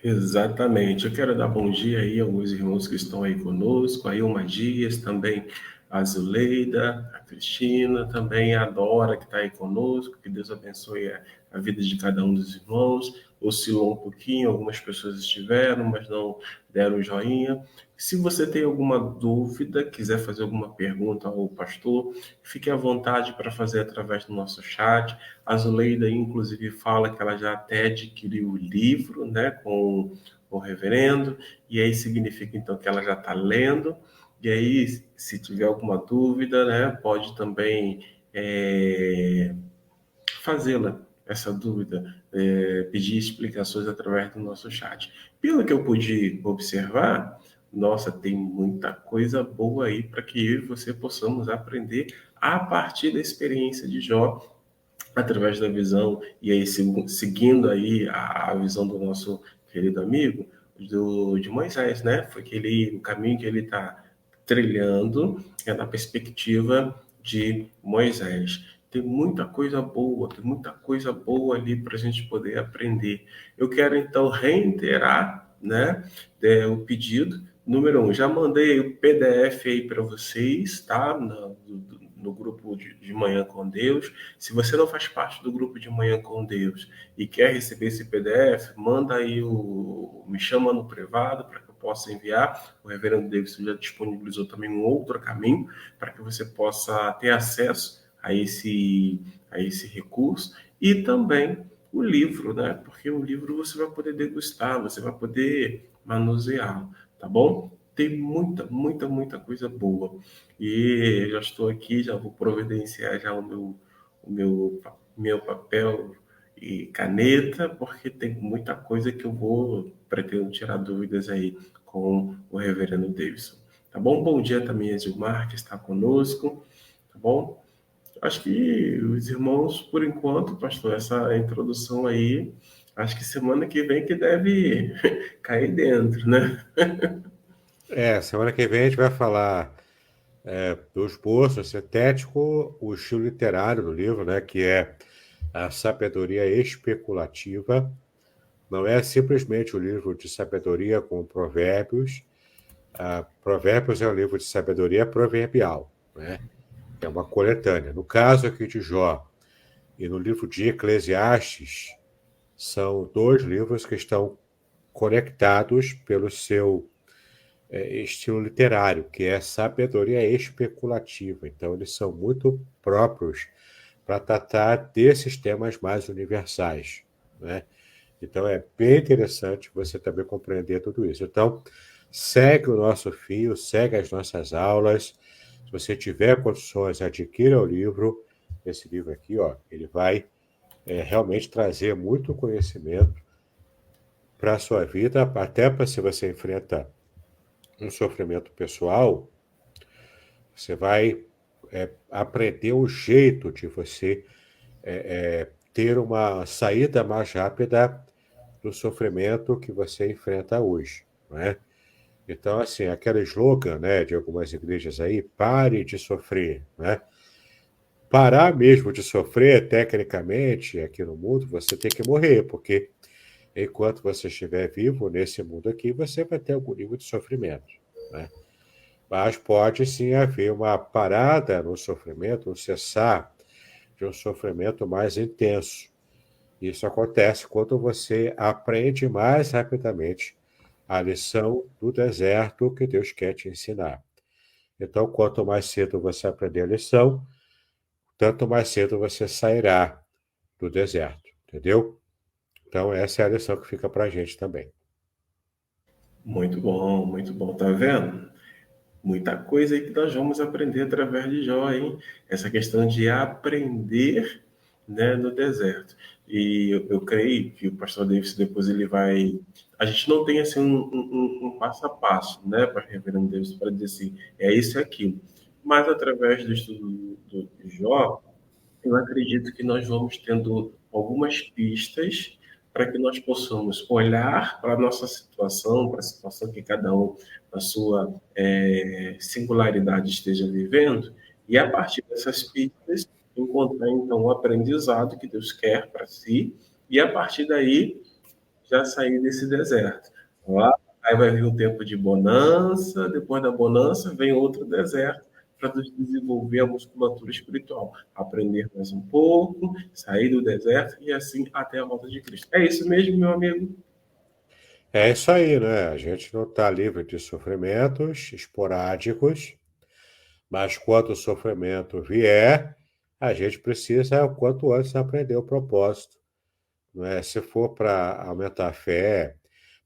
Exatamente. Eu quero dar bom dia aí a alguns irmãos que estão aí conosco, a Ilma Dias, também a Zuleida, a Cristina, também a Dora que está aí conosco. Que Deus abençoe a vida de cada um dos irmãos. Oscilou um pouquinho, algumas pessoas estiveram, mas não deram o joinha. Se você tem alguma dúvida, quiser fazer alguma pergunta ao pastor, fique à vontade para fazer através do nosso chat. A Zuleida, inclusive, fala que ela já até adquiriu o livro, né, com o reverendo, e aí significa, então, que ela já está lendo. E aí, se tiver alguma dúvida, né, pode também fazê-la, essa dúvida, pedir explicações através do nosso chat. Pelo que eu pude observar, nossa, tem muita coisa boa aí para que eu e você possamos aprender a partir da experiência de Jó, através da visão, e aí seguindo aí a visão do nosso querido amigo, de Moisés, né? Foi o caminho que ele está trilhando é na perspectiva de Moisés. Tem muita coisa boa, tem muita coisa boa ali para a gente poder aprender. Eu quero então reiterar, né, o pedido. Número 1, já mandei o PDF aí para vocês, tá? No grupo de Manhã com Deus. Se você não faz parte do grupo de Manhã com Deus e quer receber esse PDF, manda aí me chama no privado para que eu possa enviar. O reverendo Davidson já disponibilizou também um outro caminho para que você possa ter acesso a esse recurso e também o livro, né? Porque o livro você vai poder degustar, você vai poder manuseá-lo, tá bom? Tem muita, muita, muita coisa boa. E já estou aqui, já vou providenciar já meu papel e caneta, porque tem muita coisa que pretendo tirar dúvidas aí com o reverendo Davidson. Tá bom? Bom dia também a Gilmar, que está conosco, tá bom? Acho que os irmãos, por enquanto, pastor, essa introdução aí, acho que semana que vem que deve cair dentro, né? Semana que vem a gente vai falar do esboço sintético, o estilo literário do livro, né, que é a sabedoria especulativa. Não é simplesmente o livro de sabedoria com provérbios. Provérbios é um livro de sabedoria proverbial, né? É uma coletânea. No caso aqui de Jó e no livro de Eclesiastes, são dois livros que estão conectados pelo seu estilo literário, que é sabedoria especulativa. Então, eles são muito próprios para tratar desses temas mais universais, né? Então, é bem interessante você também compreender tudo isso. Então, segue o nosso fio, segue as nossas aulas. Se você tiver condições, adquira o livro. Esse livro aqui, ó, ele vai realmente trazer muito conhecimento para a sua vida, até para se você enfrenta um sofrimento pessoal, você vai aprender o jeito de você ter uma saída mais rápida do sofrimento que você enfrenta hoje, não é? Então, assim, aquele slogan, né, de algumas igrejas aí, pare de sofrer, né? Parar mesmo de sofrer, tecnicamente, aqui no mundo, você tem que morrer, porque enquanto você estiver vivo nesse mundo aqui, você vai ter algum nível de sofrimento, né? Mas pode sim haver uma parada no sofrimento, um cessar de um sofrimento mais intenso. Isso acontece quando você aprende mais rapidamente a lição do deserto que Deus quer te ensinar. Então, quanto mais cedo você aprender a lição, tanto mais cedo você sairá do deserto, entendeu? Então, essa é a lição que fica para a gente também. Muito bom, tá vendo? Muita coisa aí que nós vamos aprender através de Jó, hein? Essa questão de aprender, né, no deserto. E eu creio que o pastor Davis depois ele vai. A gente não tem assim um passo a passo, né, para o reverendo Davis para dizer assim, é isso e aquilo. Mas através do estudo do Jó, eu acredito que nós vamos tendo algumas pistas para que nós possamos olhar para a nossa situação, para a situação que cada um, na sua singularidade, esteja vivendo, e a partir dessas pistas, encontrar então o aprendizado que Deus quer para si, e a partir daí já sair desse deserto. Lá, aí vai vir um tempo de bonança, depois da bonança vem outro deserto para desenvolver a musculatura espiritual, aprender mais um pouco, sair do deserto e assim até a volta de Cristo. É isso mesmo, meu amigo? É isso aí, né? A gente não está livre de sofrimentos esporádicos, mas quando o sofrimento vier, a gente precisa, o quanto antes, aprender o propósito. Não é? Se for para aumentar a fé,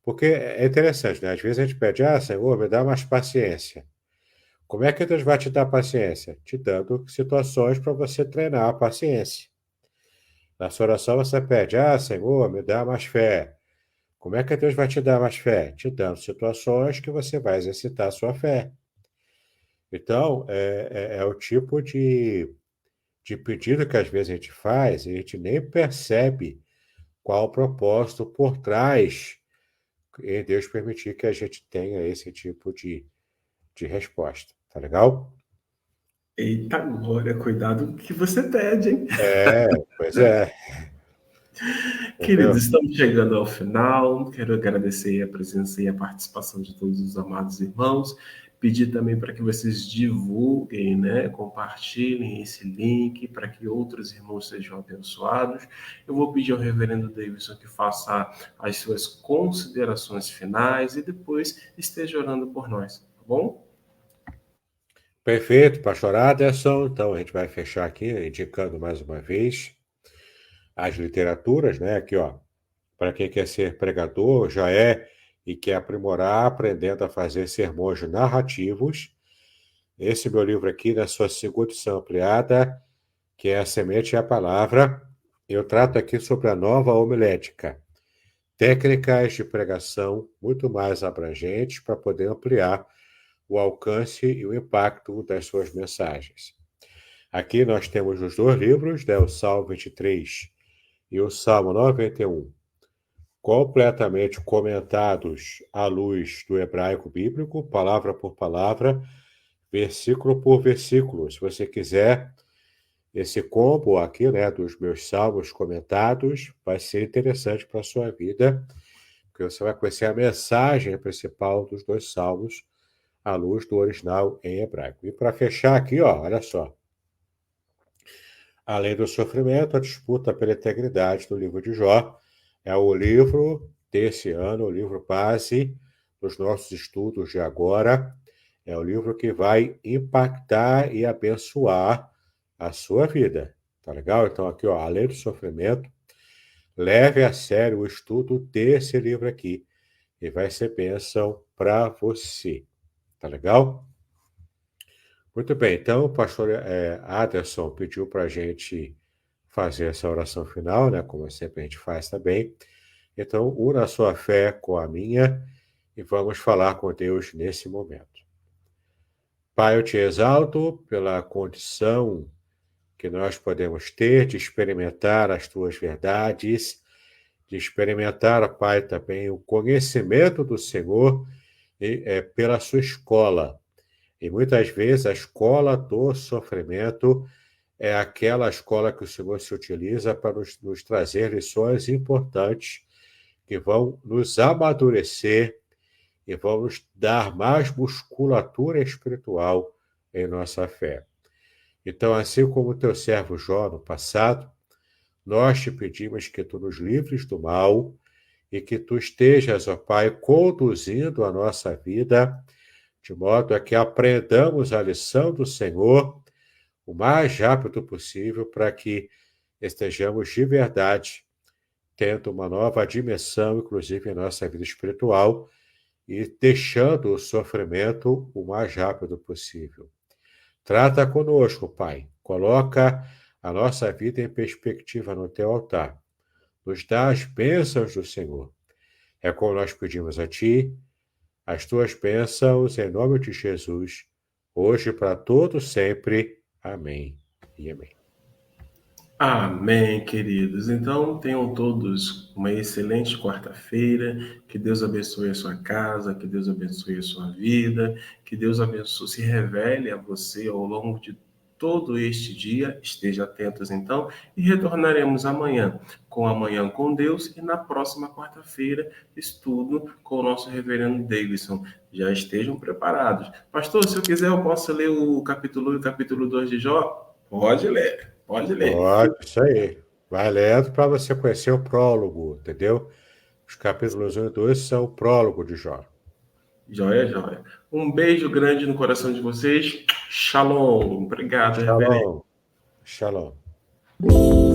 porque é interessante, né? Às vezes a gente pede, Senhor, me dá mais paciência. Como é que Deus vai te dar paciência? Te dando situações para você treinar a paciência. Na sua oração você pede, Senhor, me dá mais fé. Como é que Deus vai te dar mais fé? Te dando situações que você vai exercitar a sua fé. Então, é o tipo de pedido que às vezes a gente faz e a gente nem percebe qual o propósito por trás em Deus permitir que a gente tenha esse tipo de resposta. Tá legal? Eita glória, cuidado com o que você pede, hein? Pois é, Queridos, entendeu? estamos chegando ao final. Quero agradecer a presença e a participação de todos os amados irmãos. Pedir também para que vocês divulguem, né? Compartilhem esse link para que outros irmãos sejam abençoados. Eu vou pedir ao reverendo Davidson que faça as suas considerações finais e depois esteja orando por nós, tá bom? Perfeito, pastor Aderson. Então a gente vai fechar aqui indicando mais uma vez as literaturas, né? Aqui, ó, para quem quer ser pregador, já é e quer aprimorar, aprendendo a fazer sermões narrativos. Esse meu livro aqui, na sua segunda edição ampliada, que é A Semente e a Palavra, eu trato aqui sobre a nova homilética. Técnicas de pregação muito mais abrangentes para poder ampliar o alcance e o impacto das suas mensagens. Aqui nós temos os dois livros, né, o Salmo 23 e o Salmo 91, completamente comentados à luz do hebraico bíblico, palavra por palavra, versículo por versículo. Se você quiser esse combo aqui, né, dos meus salmos comentados, vai ser interessante para a sua vida, porque você vai conhecer a mensagem principal dos dois salmos à luz do original em hebraico. E para fechar aqui, ó, olha só. Além do sofrimento, a disputa pela integridade do livro de Jó é o livro desse ano, o livro base dos nossos estudos de agora. É o livro que vai impactar e abençoar a sua vida. Tá legal? Então, aqui, ó, além do sofrimento, leve a sério o estudo desse livro aqui. E vai ser bênção para você. Tá legal? Muito bem, então o pastor Aderson pediu para a gente fazer essa oração final, né? Como sempre a gente faz também. Então, una a sua fé com a minha e vamos falar com Deus nesse momento. Pai, eu te exalto pela condição que nós podemos ter de experimentar as tuas verdades, de experimentar, Pai, também o conhecimento do Senhor pela sua escola. E muitas vezes a escola do sofrimento é aquela escola que o Senhor se utiliza para nos trazer lições importantes que vão nos amadurecer e vão nos dar mais musculatura espiritual em nossa fé. Então, assim como o teu servo Jó no passado, nós te pedimos que tu nos livres do mal e que tu estejas, ó Pai, conduzindo a nossa vida, de modo a que aprendamos a lição do Senhor o mais rápido possível, para que estejamos de verdade tendo uma nova dimensão, inclusive em nossa vida espiritual, e deixando o sofrimento o mais rápido possível. Trata conosco, Pai. Coloca a nossa vida em perspectiva no teu altar. Nos dá as bênçãos do Senhor. É como nós pedimos a Ti, as Tuas bênçãos, em nome de Jesus, hoje e para todos sempre. Amém e amém. Amém, queridos. Então, tenham todos uma excelente quarta-feira. Que Deus abençoe a sua casa, que Deus abençoe a sua vida, que Deus abençoe, se revele a você ao longo de todo este dia. Esteja atentos, então, e retornaremos amanhã com Amanhã com Deus e na próxima quarta-feira, estudo com o nosso reverendo Davidson. Já estejam preparados. Pastor, se eu quiser, eu posso ler o capítulo 1 e o capítulo 2 de Jó? Pode ler. Pode ler. Pode, isso aí. Vai lendo para você conhecer o prólogo, entendeu? Os capítulos 1 e 2 são o prólogo de Jó. Joia, joia. Um beijo grande no coração de vocês. Shalom. Obrigado, reverendo. Shalom. Shalom.